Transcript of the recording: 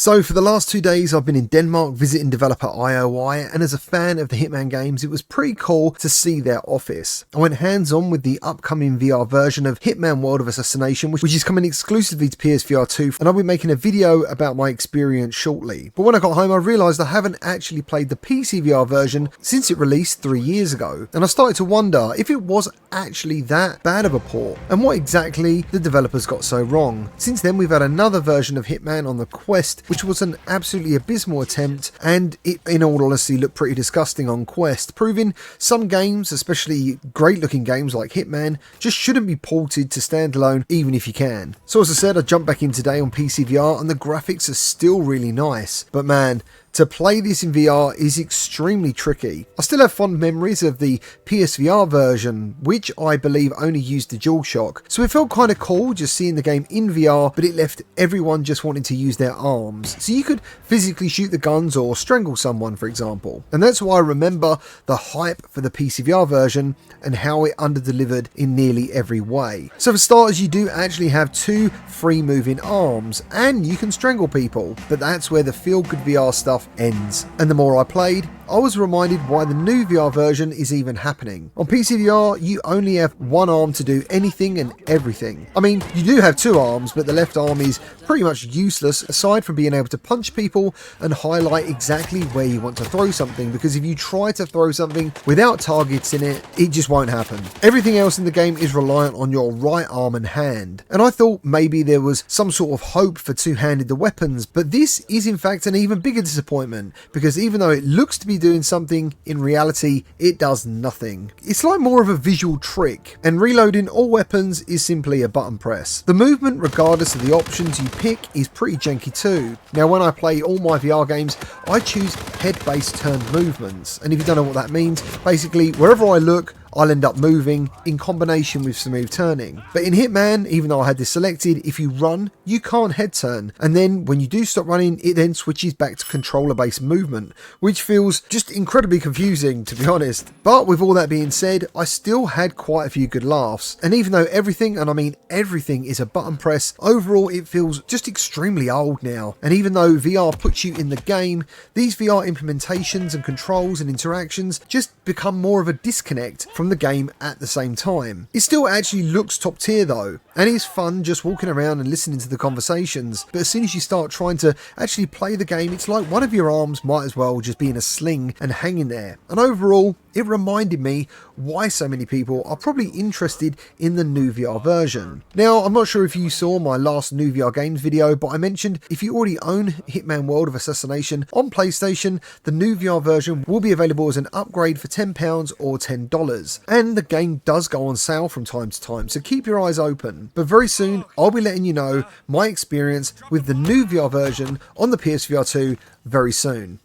So for the last 2 days I've been in Denmark visiting developer IOI, and as a fan of the Hitman games it was pretty cool to see their office. I went hands-on with the upcoming VR version of Hitman World of Assassination, which is coming exclusively to PSVR 2, and I'll be making a video about my experience shortly. But when I got home I realised I haven't actually played the PCVR version since it released 3 years ago, and I started to wonder if it was actually that bad of a port, and what exactly the developers got so wrong. Since then we've had another version of Hitman on the Quest, which was an absolutely abysmal attempt, and it in all honesty looked pretty disgusting on Quest, proving some games, especially great looking games like Hitman, just shouldn't be ported to standalone even if you can. So as I said, I jumped back in today on PCVR and the graphics are still really nice, but man, to play this in VR is extremely tricky. I still have fond memories of the PSVR version, which I believe only used the DualShock, so it felt kind of cool just seeing the game in VR, but it left everyone just wanting to use their arms, so you could physically shoot the guns or strangle someone, for example. And that's why I remember the hype for the PCVR version and how it underdelivered in nearly every way. So for starters, you do actually have two free moving arms, and you can strangle people, but that's where the feel-good VR stuff ends. And the more I played, I was reminded why the new VR version is even happening. On PCVR, you only have one arm to do anything and everything. I mean, you do have two arms, but the left arm is pretty much useless aside from being able to punch people and highlight exactly where you want to throw something, because if you try to throw something without targets in it, it just won't happen. Everything else in the game is reliant on your right arm and hand, and I thought maybe there was some sort of hope for two-handed weapons, but this is in fact an even bigger disappointment, because even though it looks to be doing something, in reality it does nothing. It's like more of a visual trick, and reloading all weapons is simply a button press. The movement, regardless of the options you pick, is pretty janky too. Now when I play all my VR games, I choose head-based turned movements, and if you don't know what that means, basically wherever I look I'll end up moving in combination with smooth turning. But in Hitman, even though I had this selected, if you run, you can't head turn. And then when you do stop running, it then switches back to controller-based movement, which feels just incredibly confusing, to be honest. But with all that being said, I still had quite a few good laughs. And even though everything, and I mean everything, is a button press, overall it feels just extremely old now. And even though VR puts you in the game, these VR implementations and controls and interactions just become more of a disconnect from the game at the same time. It still actually looks top tier though, and it's fun just walking around and listening to the conversations, but as soon as you start trying to actually play the game, it's like one of your arms might as well just be in a sling and hanging there. And overall, it reminded me why so many people are probably interested in the new VR version. Now, I'm not sure if you saw my last new VR games video, but I mentioned if you already own Hitman World of Assassination on PlayStation, the new VR version will be available as an upgrade for £10 or $10. And the game does go on sale from time to time, so keep your eyes open. But very soon, I'll be letting you know my experience with the new VR version on the PSVR 2 very soon.